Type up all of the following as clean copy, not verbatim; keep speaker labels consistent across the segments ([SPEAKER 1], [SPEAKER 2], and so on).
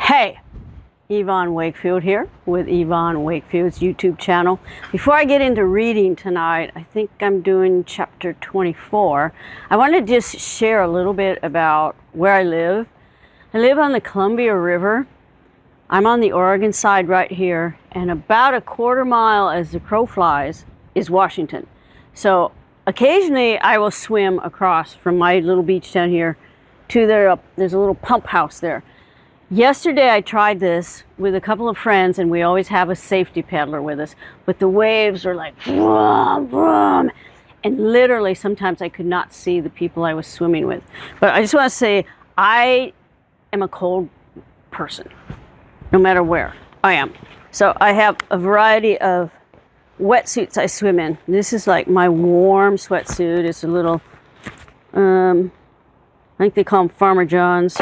[SPEAKER 1] Hey, Yvonne Wakefield here with Yvonne Wakefield's YouTube channel. Before I get into reading tonight, I think I'm doing chapter 24. I want to just share a little bit about where I live. I live on the Columbia River. I'm on the Oregon side right here, and about a quarter mile as the crow flies is Washington. So occasionally I will swim across from my little beach down here to there's a little pump house there. Yesterday I tried this with a couple of friends, and we always have a safety paddler with us, but the waves are like vroom, vroom, and literally sometimes I could not see the people I was swimming with. But I just want to say I am a cold person, no matter where I am. So I have a variety of wetsuits I swim in. This is like my warm sweatsuit. It's a little, I think they call them Farmer John's.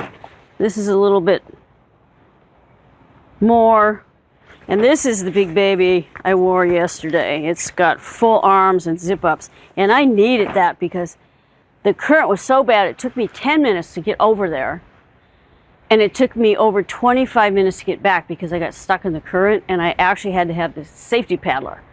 [SPEAKER 1] This is a little bit more, and this is the big baby I wore yesterday. It's got full arms and zip-ups, and I needed that because the current was so bad. It took me 10 minutes to get over there, and it took me over 25 minutes to get back because I got stuck in the current, and I actually had to have the safety paddler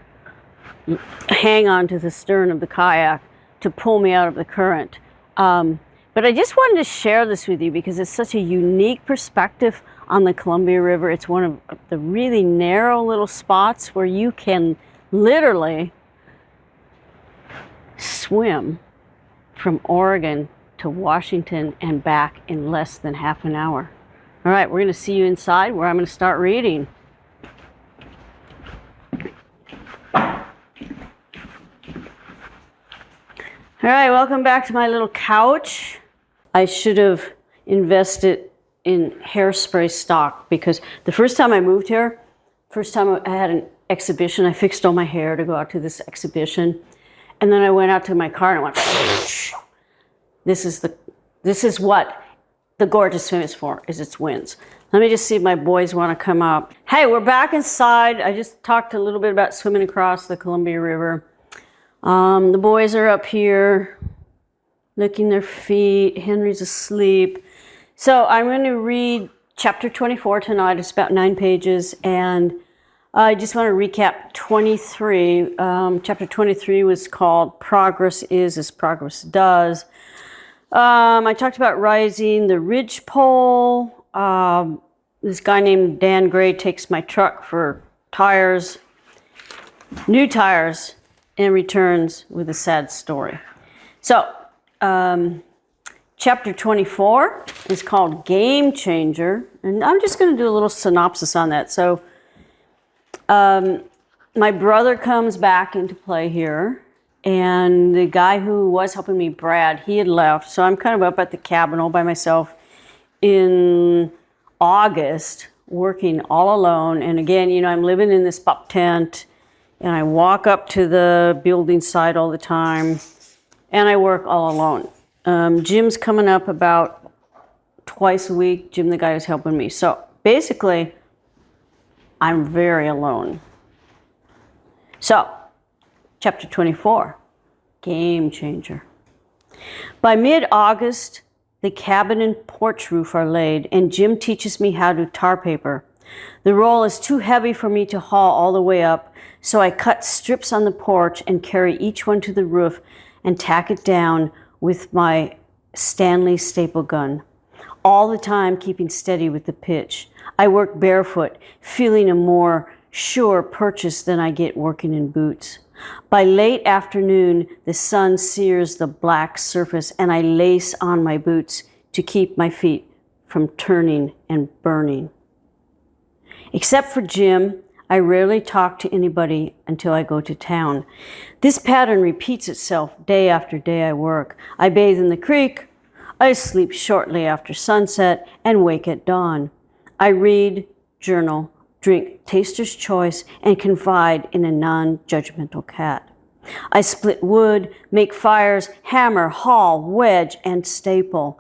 [SPEAKER 1] hang on to the stern of the kayak to pull me out of the current. But I just wanted to share this with you because it's such a unique perspective on the Columbia River. It's one of the really narrow little spots where you can literally swim from Oregon to Washington and back in less than half an hour. All right, we're going to see you inside where I'm going to start reading. All right, welcome back to my little couch. I should have invested in hairspray stock because the first time I moved here, first time I had an exhibition, I fixed all my hair to go out to this exhibition. And then I went out to my car and I went, this is what the Gorgeous swim is for, is its winds. Let me just see if my boys want to come up. Hey, we're back inside. I just talked a little bit about swimming across the Columbia River. The boys are up here licking their feet. Henry's asleep. So I'm going to read chapter 24 tonight. It's about 9 pages, and I just want to recap 23. Chapter 23 was called Progress Is as Progress Does. I talked about rising the ridgepole. This guy named Dan Gray takes my truck for tires, new tires, and returns with a sad story. So, chapter 24 is called Game Changer, and I'm just going to do a little synopsis on that. So, my brother comes back into play here, and the guy who was helping me, Brad, he had left. So I'm kind of up at the cabin all by myself in August, working all alone. And again, you know, I'm living in this pup tent, and I walk up to the building site all the time, and I work all alone. Jim's coming up about twice a week. Jim, the guy who's helping me. So basically, I'm very alone. So, chapter 24, Game Changer. By mid-August, the cabin and porch roof are laid, and Jim teaches me how to tar paper. The roll is too heavy for me to haul all the way up, so I cut strips on the porch and carry each one to the roof and tack it down with my Stanley staple gun, all the time keeping steady with the pitch. I work barefoot, feeling a more sure purchase than I get working in boots. By late afternoon, the sun sears the black surface, and I lace on my boots to keep my feet from turning and burning. Except for Jim, I rarely talk to anybody until I go to town. This pattern repeats itself day after day I work. I bathe in the creek, I sleep shortly after sunset, and wake at dawn. I read, journal, drink Taster's Choice, and confide in a non-judgmental cat. I split wood, make fires, hammer, haul, wedge, and staple.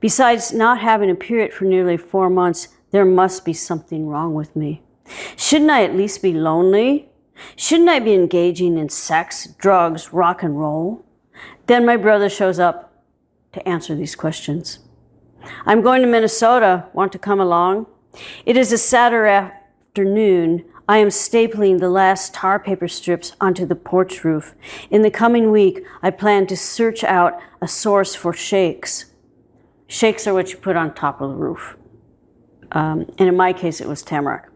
[SPEAKER 1] Besides not having a period for nearly 4 months, there must be something wrong with me. Shouldn't I at least be lonely? Shouldn't I be engaging in sex, drugs, rock and roll? Then my brother shows up to answer these questions. I'm going to Minnesota. Want to come along? It is a Saturday afternoon. I am stapling the last tar paper strips onto the porch roof. In the coming week, I plan to search out a source for shakes. Shakes are what you put on top of the roof. And in my case, it was tamarack.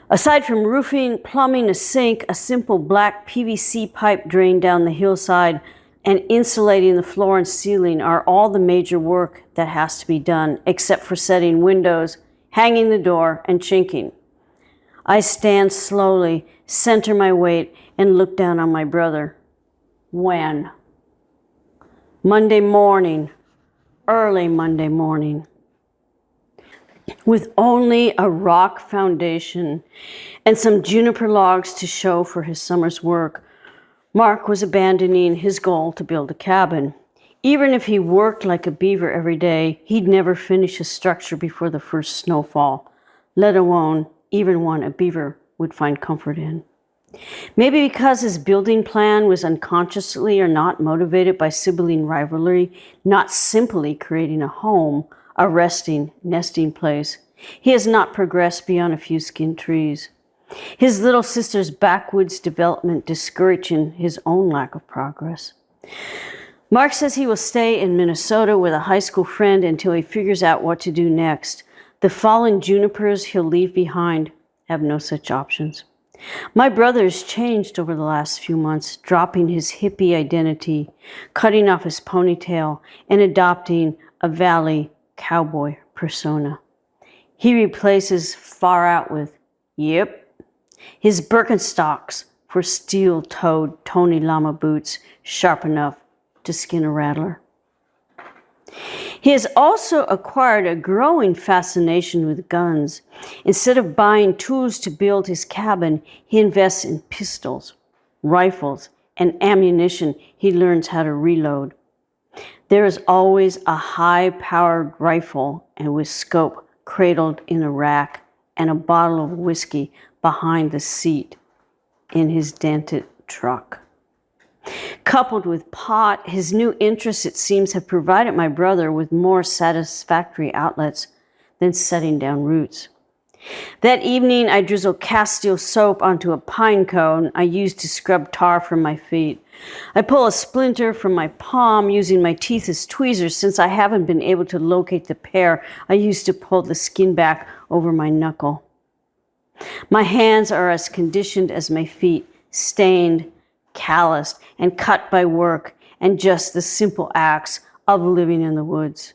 [SPEAKER 1] Aside from roofing, plumbing, a sink, a simple black PVC pipe drain down the hillside, and insulating the floor and ceiling are all the major work that has to be done, except for setting windows, hanging the door, and chinking. I stand slowly, center my weight, and look down on my brother. When? Monday morning, early Monday morning. With only a rock foundation and some juniper logs to show for his summer's work, Mark was abandoning his goal to build a cabin. Even if he worked like a beaver every day, he'd never finish a structure before the first snowfall, let alone even one a beaver would find comfort in. Maybe because his building plan was unconsciously or not motivated by sibling rivalry, not simply creating a home, a resting, nesting place, he has not progressed beyond a few skinned trees. His little sister's backwoods development discouraging his own lack of progress. Mark says he will stay in Minnesota with a high school friend until he figures out what to do next. The fallen junipers he'll leave behind have no such options. My brother has changed over the last few months, dropping his hippie identity, cutting off his ponytail, and adopting a valley cowboy persona. He replaces far out with, yep, his Birkenstocks for steel-toed Tony Lama boots, sharp enough to skin a rattler. He has also acquired a growing fascination with guns. Instead of buying tools to build his cabin, he invests in pistols, rifles, and ammunition he learns how to reload. There is always a high-powered rifle and with scope cradled in a rack and a bottle of whiskey behind the seat in his dented truck. Coupled with pot, his new interests, it seems, have provided my brother with more satisfactory outlets than setting down roots. That evening, I drizzle Castile soap onto a pine cone I use to scrub tar from my feet. I pull a splinter from my palm using my teeth as tweezers since I haven't been able to locate the pair I used to pull the skin back over my knuckle. My hands are as conditioned as my feet, stained, calloused, and cut by work and just the simple acts of living in the woods.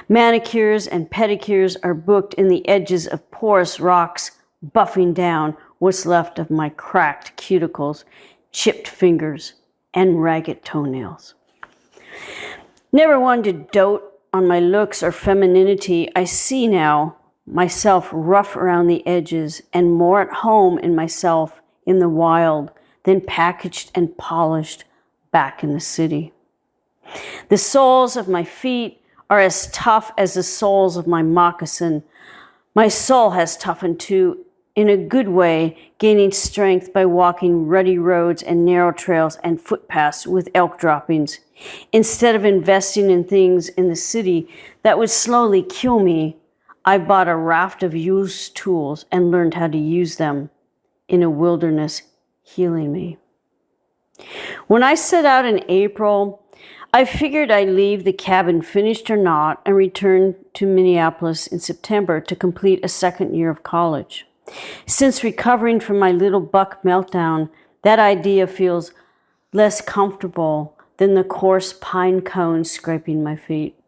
[SPEAKER 1] Manicures and pedicures are booked in the edges of porous rocks, buffing down what's left of my cracked cuticles, chipped fingers, and ragged toenails. Never one to dote on my looks or femininity, I see now myself rough around the edges and more at home in myself in the wild than packaged and polished back in the city. The soles of my feet are as tough as the soles of my moccasin. My soul has toughened too, in a good way, gaining strength by walking rutty roads and narrow trails and footpaths with elk droppings. Instead of investing in things in the city that would slowly kill me, I bought a raft of used tools and learned how to use them in a wilderness, healing me. When I set out in April, I figured I'd leave the cabin finished or not and return to Minneapolis in September to complete a second year of college. Since recovering from my little buck meltdown, that idea feels less comfortable than the coarse pine cones scraping my feet.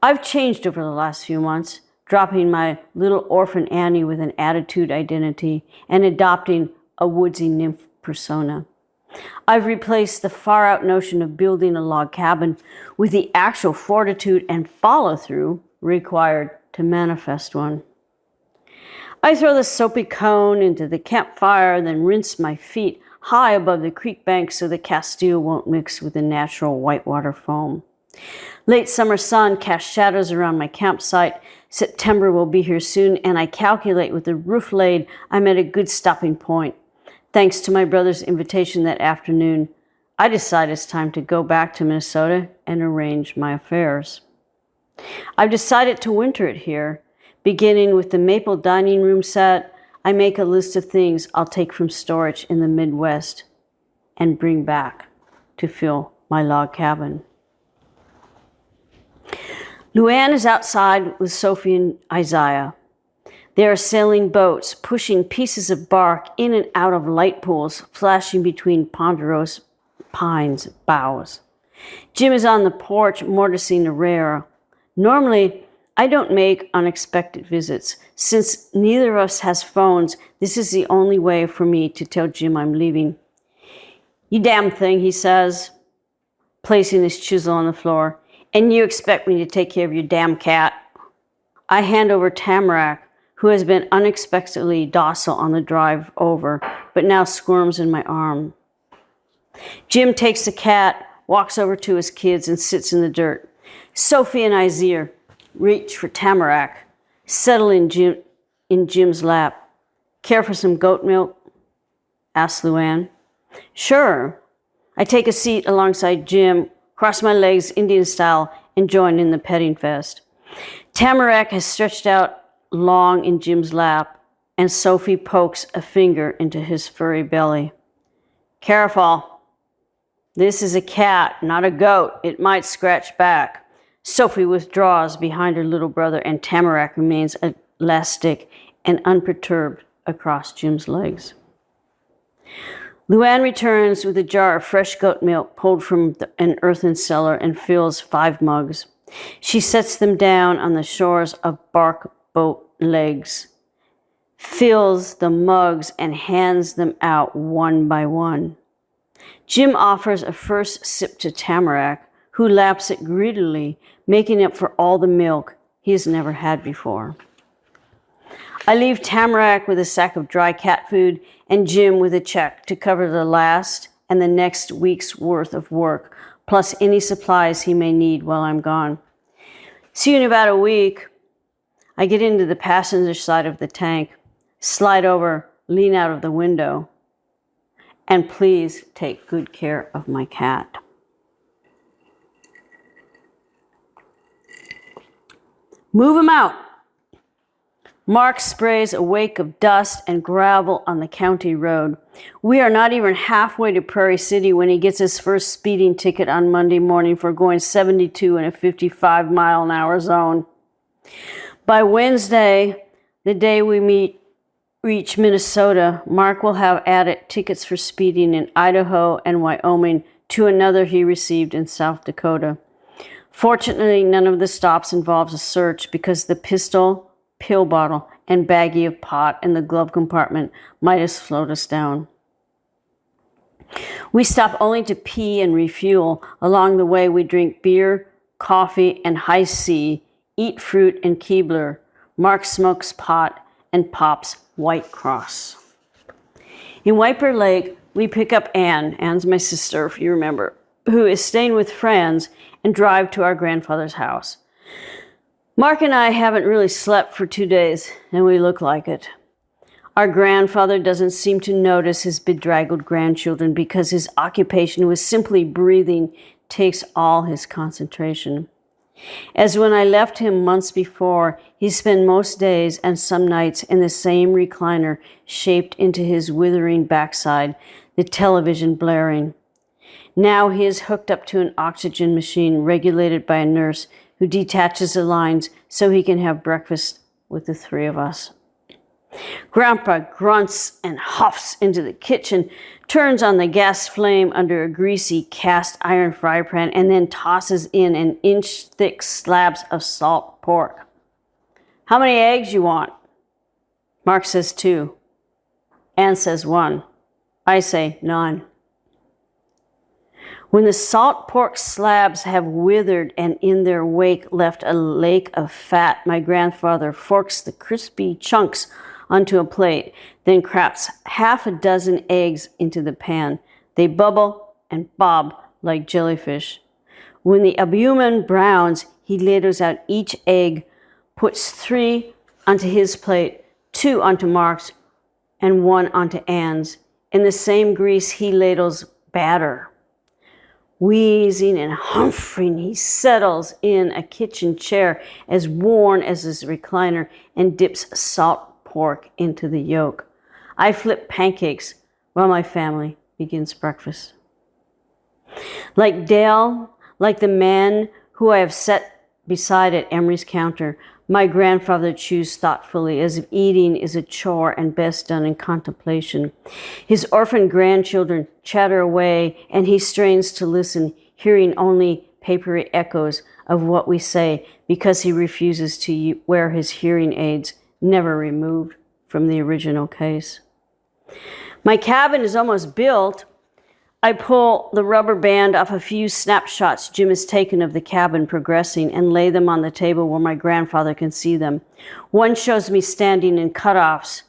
[SPEAKER 1] I've changed over the last few months, dropping my little orphan Annie with an attitude identity and adopting a woodsy nymph persona. I've replaced the far-out notion of building a log cabin with the actual fortitude and follow-through required to manifest one. I throw the soapy cone into the campfire, then rinse my feet high above the creek bank so the Castile won't mix with the natural whitewater foam. Late summer sun casts shadows around my campsite. September will be here soon, and I calculate with the roof laid, I'm at a good stopping point. Thanks to my brother's invitation that afternoon, I decide it's time to go back to Minnesota and arrange my affairs. I've decided to winter it here. Beginning with the maple dining room set, I make a list of things I'll take from storage in the Midwest and bring back to fill my log cabin. Luann is outside with Sophie and Isaiah. They are sailing boats, pushing pieces of bark in and out of light pools, flashing between ponderosa pines' boughs. Jim is on the porch, mortising the rear. Normally, I don't make unexpected visits. Since neither of us has phones, this is the only way for me to tell Jim I'm leaving. "You damn thing," he says, placing his chisel on the floor. "And you expect me to take care of your damn cat?" I hand over Tamarack, who has been unexpectedly docile on the drive over, but now squirms in my arm. Jim takes the cat, walks over to his kids, and sits in the dirt. Sophie and Isaiah reach for Tamarack, settle in Jim's lap. "Care for some goat milk?" asks Luann. "Sure." I take a seat alongside Jim, cross my legs Indian style, and join in the petting fest. Tamarack has stretched out long in Jim's lap, and Sophie pokes a finger into his furry belly. "Careful. This is a cat, not a goat. It might scratch back." Sophie withdraws behind her little brother, and Tamarack remains elastic and unperturbed across Jim's legs. Luann returns with a jar of fresh goat milk pulled from an earthen cellar and fills 5 mugs. She sets them down on the shores of bark boat legs, fills the mugs, and hands them out one by one. Jim offers a first sip to Tamarack, who laps it greedily, making up for all the milk he has never had before. I leave Tamarack with a sack of dry cat food and Jim with a check to cover the last and the next week's worth of work, plus any supplies he may need while I'm gone. See you in about a week. I get into the passenger side of the tank, slide over, lean out of the window, and please take good care of my cat. Move him out. Mark sprays a wake of dust and gravel on the county road. We are not even halfway to Prairie City when he gets his first speeding ticket on Monday morning for going 72 in a 55-mile-an-hour zone. By Wednesday, the day we reach Minnesota, Mark will have added tickets for speeding in Idaho and Wyoming to another he received in South Dakota. Fortunately, none of the stops involves a search because the pistol, pill bottle, and baggie of pot in the glove compartment might have slowed us down. We stop only to pee and refuel. Along the way, we drink beer, coffee, and high C, eat fruit and Keebler. Mark smokes pot and pops White Cross. In Wiper Lake, we pick up Anne. Anne's my sister, if you remember, who is staying with friends, and drive to our grandfather's house. Mark and I haven't really slept for 2 days, and we look like it. Our grandfather doesn't seem to notice his bedraggled grandchildren because his occupation with simply breathing takes all his concentration. As when I left him months before, he spent most days and some nights in the same recliner shaped into his withering backside, the television blaring. Now he is hooked up to an oxygen machine regulated by a nurse who detaches the lines so he can have breakfast with the 3 of us. Grandpa grunts and huffs into the kitchen, turns on the gas flame under a greasy cast iron fry pan, and then tosses in an inch-thick slabs of salt pork. "How many eggs you want?" Mark says 2. Anne says 1. I say none. When the salt pork slabs have withered and in their wake left a lake of fat, my grandfather forks the crispy chunks onto a plate, then cracks 6 eggs into the pan. They bubble and bob like jellyfish. When the albumin browns, he ladles out each egg, puts 3 onto his plate, 2 onto Mark's, and 1 onto Anne's. In the same grease, he ladles batter. Wheezing and humphing, he settles in a kitchen chair as worn as his recliner and dips salt pork into the yolk. I flip pancakes while my family begins breakfast. Like Dale, like the man who I have set beside at Emery's counter, my grandfather chews thoughtfully, as if eating is a chore and best done in contemplation. His orphaned grandchildren chatter away, and he strains to listen, hearing only papery echoes of what we say because he refuses to wear his hearing aids, never removed from the original case. My cabin is almost built. I pull the rubber band off a few snapshots Jim has taken of the cabin progressing and lay them on the table where my grandfather can see them. One shows me standing in cutoffs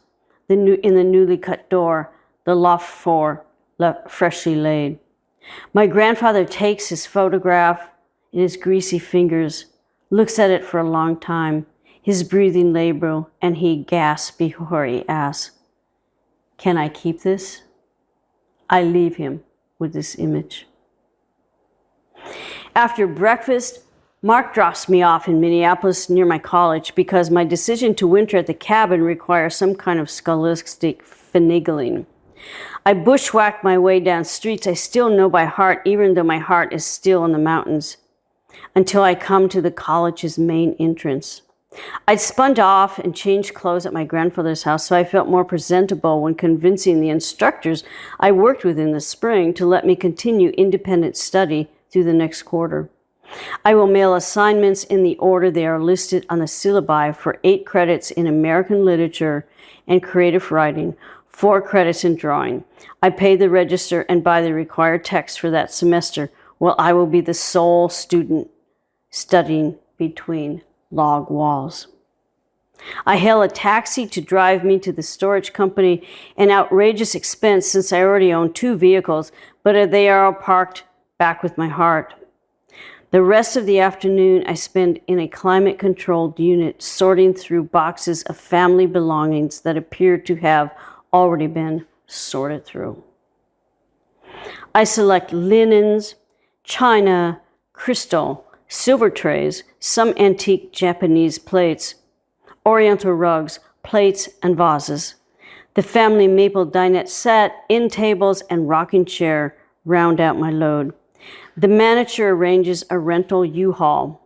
[SPEAKER 1] in the newly cut door, the loft floor freshly laid. My grandfather takes his photograph in his greasy fingers, looks at it for a long time, his breathing labored, and he gasps before he asks, "Can I keep this?" I leave him with this image. After breakfast, Mark drops me off in Minneapolis near my college because my decision to winter at the cabin requires some kind of scholastic finagling. I bushwhack my way down streets I still know by heart, even though my heart is still in the mountains, until I come to the college's main entrance. I'd spun off and changed clothes at my grandfather's house, so I felt more presentable when convincing the instructors I worked with in the spring to let me continue independent study through the next quarter. I will mail assignments in the order they are listed on the syllabi for 8 credits in American literature and creative writing, 4 credits in drawing. I pay the register and buy the required text for that semester, while I will be the sole student studying between log walls. I hail a taxi to drive me to the storage company, an outrageous expense since I already own 2 vehicles, but they are all parked back with my heart. The rest of the afternoon I spend in a climate-controlled unit, sorting through boxes of family belongings that appear to have already been sorted through. I select linens, china, crystal, silver trays, some antique Japanese plates, oriental rugs, plates, and vases. The family maple dinette set, end tables, and rocking chair round out my load. The manager arranges a rental U-Haul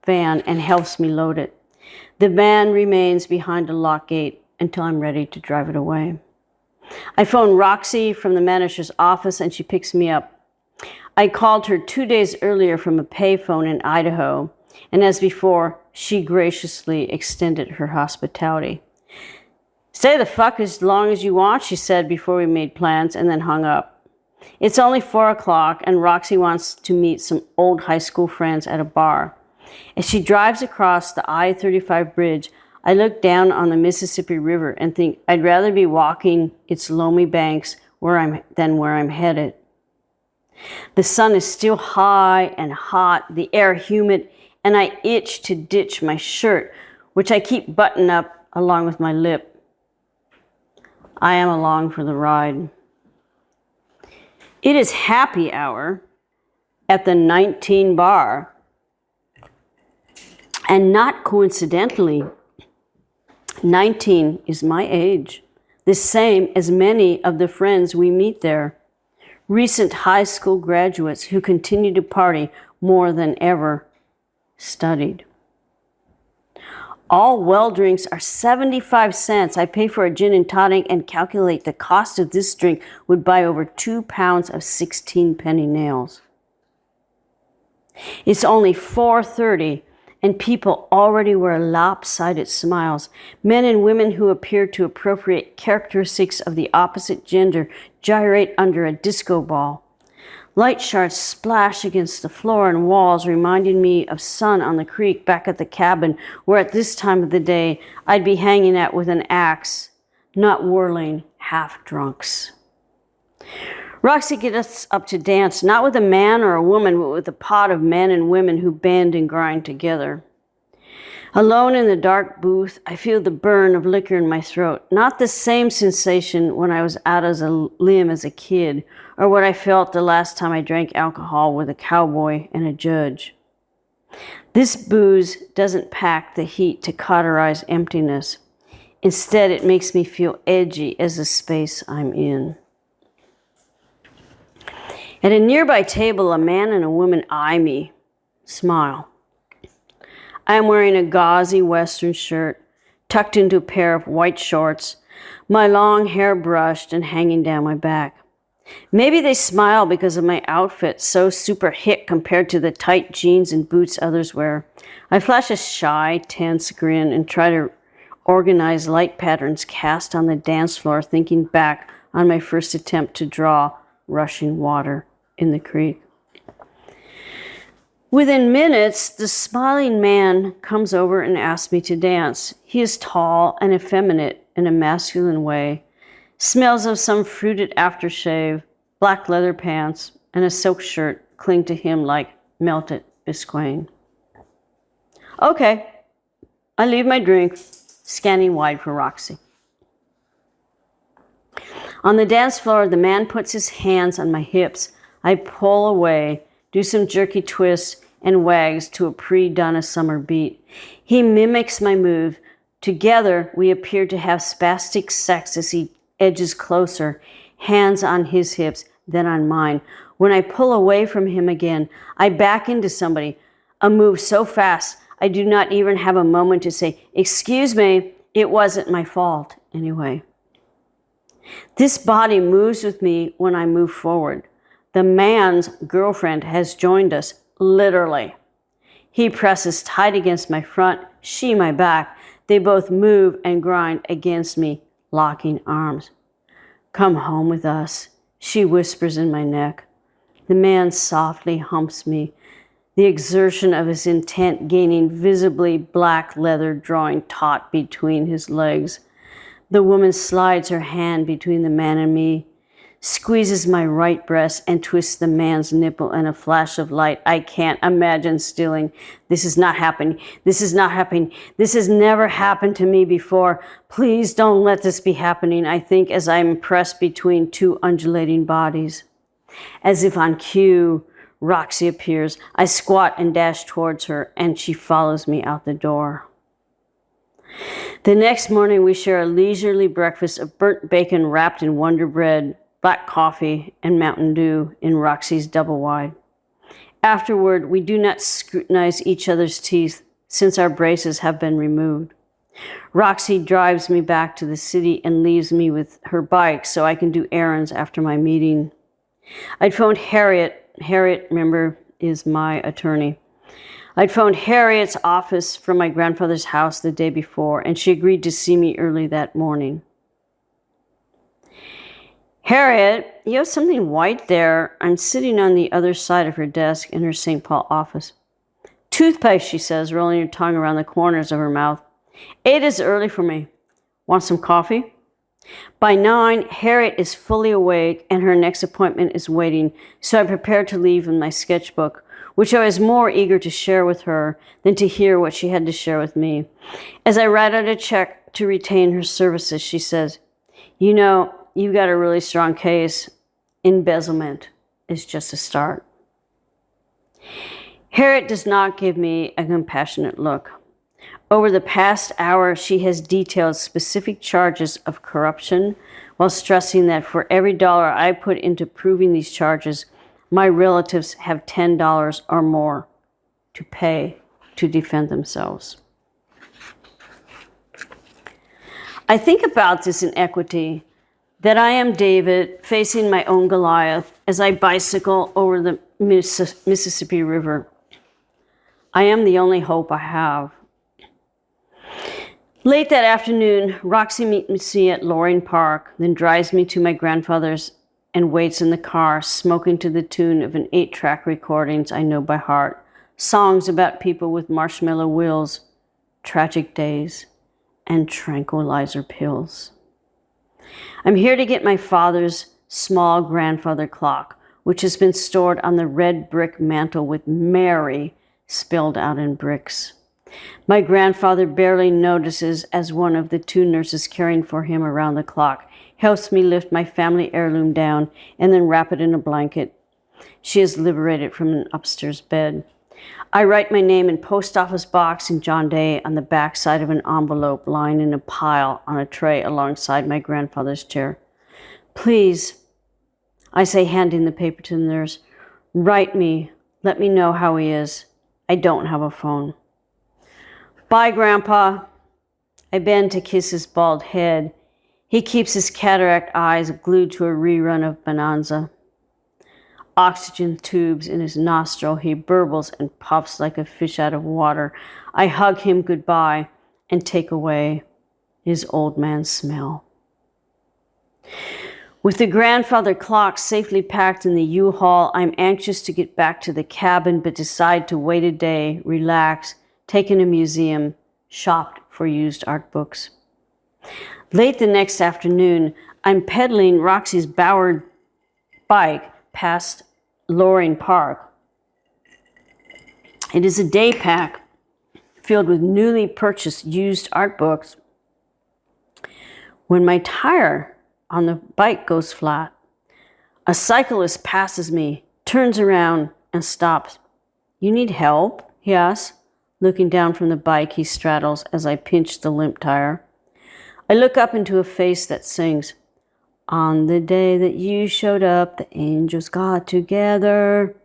[SPEAKER 1] van and helps me load it. The van remains behind a lock gate until I'm ready to drive it away. I phone Roxy from the manager's office and she picks me up. I called her 2 days earlier from a payphone in Idaho, and as before, she graciously extended her hospitality. "Stay the fuck as long as you want," she said before we made plans, and then hung up. It's only 4 o'clock, and Roxy wants to meet some old high school friends at a bar. As she drives across the I-35 bridge, I look down on the Mississippi River and think I'd rather be walking its loamy banks than where I'm headed. The sun is still high and hot, the air humid, and I itch to ditch my shirt, which I keep buttoned up along with my lip. I am along for the ride. It is happy hour at the 19 bar, and not coincidentally, 19 is my age, the same as many of the friends we meet there. Recent high school graduates who continue to party more than ever studied. All well drinks are 75 cents. I pay for a gin and tonic and calculate the cost of this drink would buy over 2 pounds of 16-penny nails. It's only 4:30 and people already wear lopsided smiles. Men and women who appear to appropriate characteristics of the opposite gender gyrate under a disco ball. Light shards splash against the floor and walls, reminding me of sun on the creek back at the cabin, where at this time of the day I'd be hanging out with an axe, not whirling half-drunks. Roxy gets us up to dance, not with a man or a woman, but with a pot of men and women who bend and grind together. Alone in the dark booth, I feel the burn of liquor in my throat. Not the same sensation when I was out as a limb as a kid, or what I felt the last time I drank alcohol with a cowboy and a judge. This booze doesn't pack the heat to cauterize emptiness. Instead, it makes me feel edgy as the space I'm in. At a nearby table, a man and a woman eye me, smile. I am wearing a gauzy Western shirt, tucked into a pair of white shorts, my long hair brushed and hanging down my back. Maybe they smile because of my outfit, so super hick compared to the tight jeans and boots others wear. I flash a shy, tense grin and try to organize light patterns cast on the dance floor, thinking back on my first attempt to draw rushing water in the creek. Within minutes, the smiling man comes over and asks me to dance. He is tall and effeminate in a masculine way, smells of some fruited aftershave, black leather pants, and a silk shirt cling to him like melted biscuit. Okay, I leave my drink, scanning wide for Roxy. On the dance floor, the man puts his hands on my hips. I pull away, do some jerky twists, and wags to a pre-Donna Summer beat. He mimics my move. Together, we appear to have spastic sex as he edges closer, hands on his hips, then on mine. When I pull away from him again, I back into somebody, a move so fast, I do not even have a moment to say, "Excuse me, it wasn't my fault anyway." This body moves with me when I move forward. The man's girlfriend has joined us, literally. He presses tight against my front, she my back. They both move and grind against me, locking arms. "Come home with us," she whispers in my neck. The man softly humps me, the exertion of his intent gaining visibly black leather drawing taut between his legs. The woman slides her hand between the man and me, squeezes my right breast and twists the man's nipple in a flash of light I can't imagine stealing. This is not happening. This is not happening. This has never happened to me before. Please don't let this be happening, I think, as I'm pressed between two undulating bodies. As if on cue, Roxy appears. I squat and dash towards her, and she follows me out the door. The next morning, we share a leisurely breakfast of burnt bacon wrapped in Wonder Bread, black coffee, and Mountain Dew in Roxy's double wide. Afterward, we do not scrutinize each other's teeth since our braces have been removed. Roxy drives me back to the city and leaves me with her bike so I can do errands after my meeting. I'd phoned Harriet. Harriet, remember, is my attorney. I'd phoned Harriet's office from my grandfather's house the day before, and she agreed to see me early that morning. "Harriet, you have something white there." I'm sitting on the other side of her desk in her St. Paul office. "Toothpaste," she says, rolling her tongue around the corners of her mouth. "8 is early for me. Want some coffee?" By 9, Harriet is fully awake and her next appointment is waiting, so I prepare to leave with my sketchbook, which I was more eager to share with her than to hear what she had to share with me. As I write out a check to retain her services, she says, "You know, you've got a really strong case. Embezzlement is just a start." Harriet does not give me a compassionate look. Over the past hour, she has detailed specific charges of corruption while stressing that for every dollar I put into proving these charges, my relatives have $10 or more to pay to defend themselves. I think about this inequity, that I am David facing my own Goliath as I bicycle over the Mississippi River. I am the only hope I have. Late that afternoon, Roxy meets me at Loring Park, then drives me to my grandfather's and waits in the car, smoking to the tune of an 8-track recordings I know by heart, songs about people with marshmallow wheels, tragic days, and tranquilizer pills. I'm here to get my father's small grandfather clock, which has been stored on the red brick mantle with Mary spilled out in bricks. My grandfather barely notices as one of the 2 nurses caring for him around the clock helps me lift my family heirloom down and then wrap it in a blanket. She is liberated from an upstairs bed. I write my name in post office box and John Day on the back side of an envelope lying in a pile on a tray alongside my grandfather's chair. Please, I say, handing the paper to the nurse, write me. Let me know how he is. I don't have a phone. Bye, Grandpa. I bend to kiss his bald head. He keeps his cataract eyes glued to a rerun of Bonanza. Oxygen tubes in his nostril, he burbles and puffs like a fish out of water. I hug him goodbye and take away his old man smell. With the grandfather clock safely packed in the U-Haul, I'm anxious to get back to the cabin, but decide to wait a day, relax, take in a museum, shop for used art books. Late the next afternoon, I'm pedaling Roxy's Bowered bike past Loring Park. It is a day pack filled with newly purchased used art books when my tire on the bike goes flat. A cyclist passes me, turns around, and stops. You need help? He asks, looking down from the bike he straddles as I pinch the limp tire. I look up into a face that sings, on the day that you showed up, the angels got together.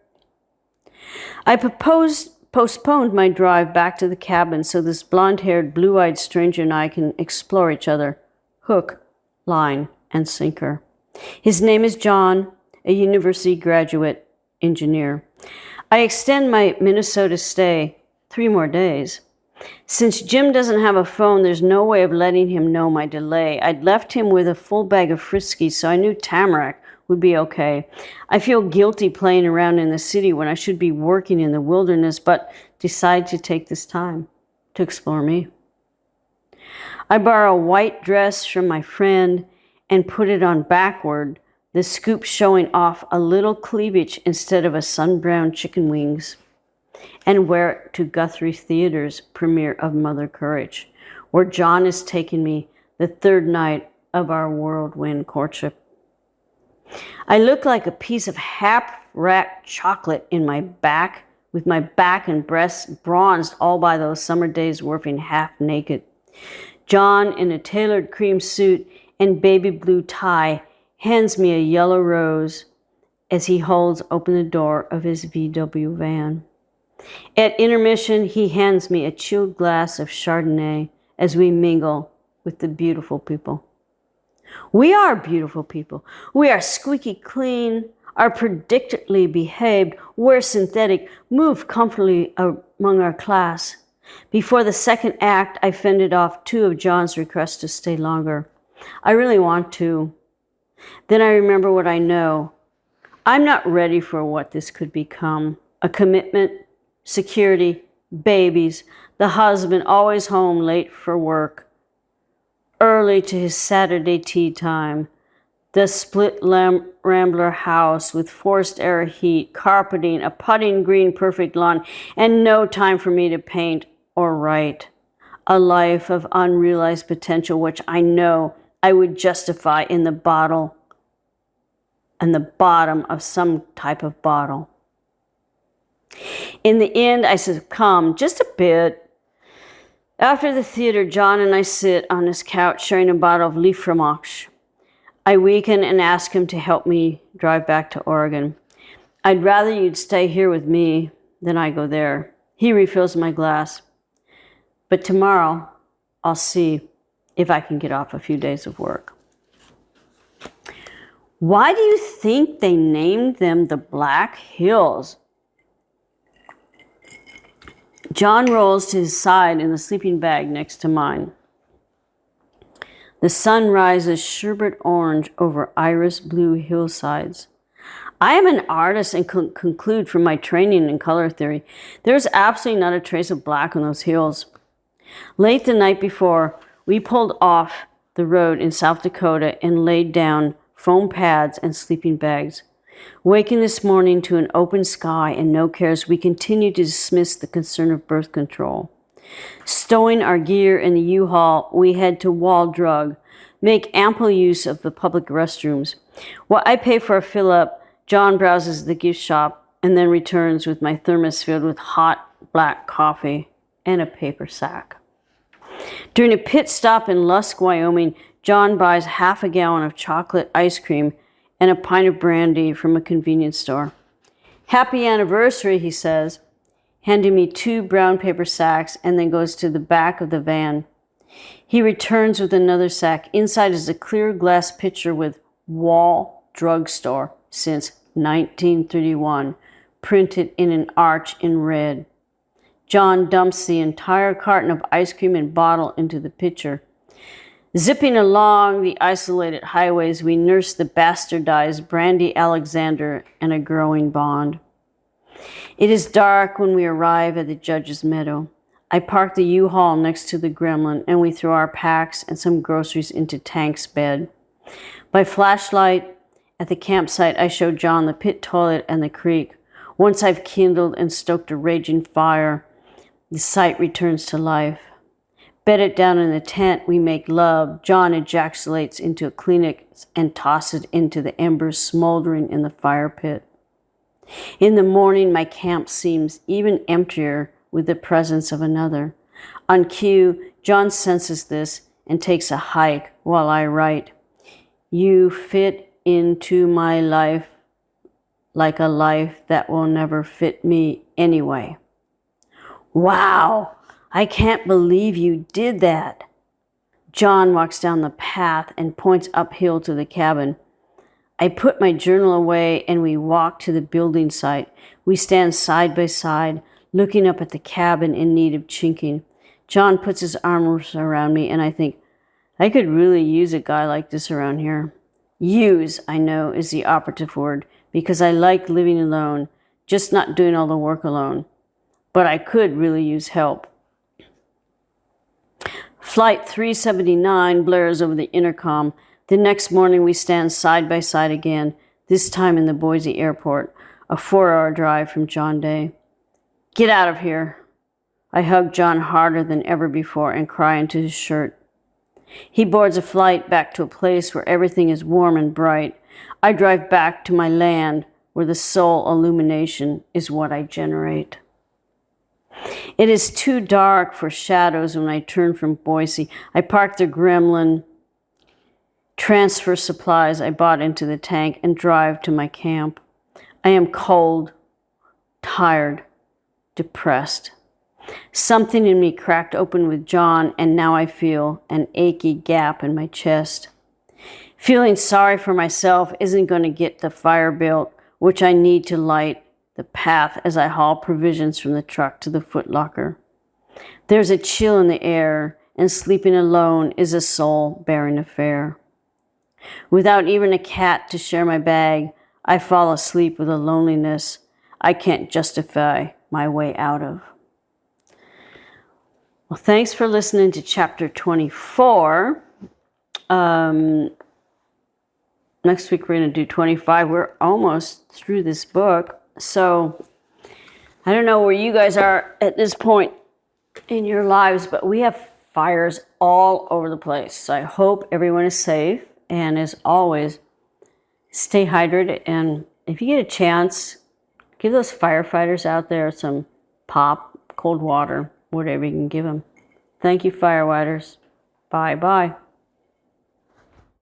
[SPEAKER 1] I postponed my drive back to the cabin so this blonde-haired, blue-eyed stranger and I can explore each other, hook, line, and sinker. His name is John, a university graduate engineer. I extend my Minnesota stay 3 more days. Since Jim doesn't have a phone, there's no way of letting him know my delay. I'd left him with a full bag of Friskies, so I knew Tamarack would be okay. I feel guilty playing around in the city when I should be working in the wilderness, but decide to take this time to explore me. I borrow a white dress from my friend and put it on backward, the scoop showing off a little cleavage instead of a sun-browned chicken wings, and wear it to Guthrie Theater's premiere of Mother Courage, where John is taking me the 3rd night of our whirlwind courtship. I look like a piece of half-wrapped chocolate in my back, with my back and breasts bronzed all by those summer days working half naked. John, in a tailored cream suit and baby blue tie, hands me a yellow rose as he holds open the door of his VW van. At intermission, he hands me a chilled glass of Chardonnay as we mingle with the beautiful people. We are beautiful people. We are squeaky clean, are predictably behaved, wear synthetic, move comfortably among our class. Before the 2nd act, I fended off 2 of John's requests to stay longer. I really want to. Then I remember what I know. I'm not ready for what this could become. A commitment, security, babies, the husband always home late for work, early to his Saturday tea time, the split rambler house with forced air heat, carpeting, a putting green perfect lawn, and no time for me to paint or write. A life of unrealized potential which I know I would justify in the bottle and the bottom of some type of bottle. In the end, I succumb just a bit. After the theater, John and I sit on his couch sharing a bottle of Lief Fromage. I weaken and ask him to help me drive back to Oregon. I'd rather you'd stay here with me than I go there. He refills my glass. But tomorrow, I'll see if I can get off a few days of work. Why do you think they named them the Black Hills? John rolls to his side in the sleeping bag next to mine. The sun rises sherbet orange over iris blue hillsides. I am an artist and conclude from my training in color theory, there's absolutely not a trace of black on those hills. Late the night before, we pulled off the road in South Dakota and laid down foam pads and sleeping bags. Waking this morning to an open sky and no cares, we continue to dismiss the concern of birth control. Stowing our gear in the U-Haul, we head to Wall Drug, make ample use of the public restrooms. While I pay for a fill-up, John browses the gift shop and then returns with my thermos filled with hot black coffee and a paper sack. During a pit stop in Lusk, Wyoming, John buys half a gallon of chocolate ice cream and a pint of brandy from a convenience store. "Happy anniversary," he says, handing me 2 brown paper sacks, and then goes to the back of the van. He returns with another sack. Inside is a clear glass pitcher with Wall Drugstore since 1931, printed in an arch in red. John dumps the entire carton of ice cream and bottle into the pitcher. Zipping along the isolated highways, we nurse the bastardized Brandy Alexander and a growing bond. It is dark when we arrive at the judge's meadow. I park the U-Haul next to the Gremlin, and we throw our packs and some groceries into Tank's bed. By flashlight at the campsite, I show John the pit toilet and the creek. Once I've kindled and stoked a raging fire, the site returns to life. Bedded down in the tent, we make love. John ejaculates into a Kleenex and tosses it into the embers smoldering in the fire pit. In the morning, my camp seems even emptier with the presence of another. On cue, John senses this and takes a hike while I write, "You fit into my life like a life that will never fit me anyway." Wow, I can't believe you did that. John walks down the path and points uphill to the cabin. I put my journal away and we walk to the building site. We stand side by side, looking up at the cabin in need of chinking. John puts his arms around me and I think, I could really use a guy like this around here. Use, I know, is the operative word because I like living alone, just not doing all the work alone. But I could really use help. Flight 379 blares over the intercom. The next morning we stand side by side again, this time in the Boise airport, a 4-hour drive from John Day. "Get out of here." I hug John harder than ever before and cry into his shirt. He boards a flight back to a place where everything is warm and bright. I drive back to my land where the soul illumination is what I generate. It is too dark for shadows when I turn from Boise. I park the Gremlin, transfer supplies I bought into the tank, and drive to my camp. I am cold, tired, depressed. Something in me cracked open with John, and now I feel an achy gap in my chest. Feeling sorry for myself isn't going to get the fire built, which I need to light the path as I haul provisions from the truck to the footlocker. There's a chill in the air, and sleeping alone is a soul-bearing affair. Without even a cat to share my bag, I fall asleep with a loneliness I can't justify my way out of. Well, thanks for listening to chapter 24. Next week we're going to do 25. We're almost through this book. So I don't know where you guys are at this point in your lives, but we have fires all over the place. So I hope everyone is safe. And as always, stay hydrated. And if you get a chance, give those firefighters out there some pop, cold water, whatever you can give them. Thank you, firefighters. Bye-bye.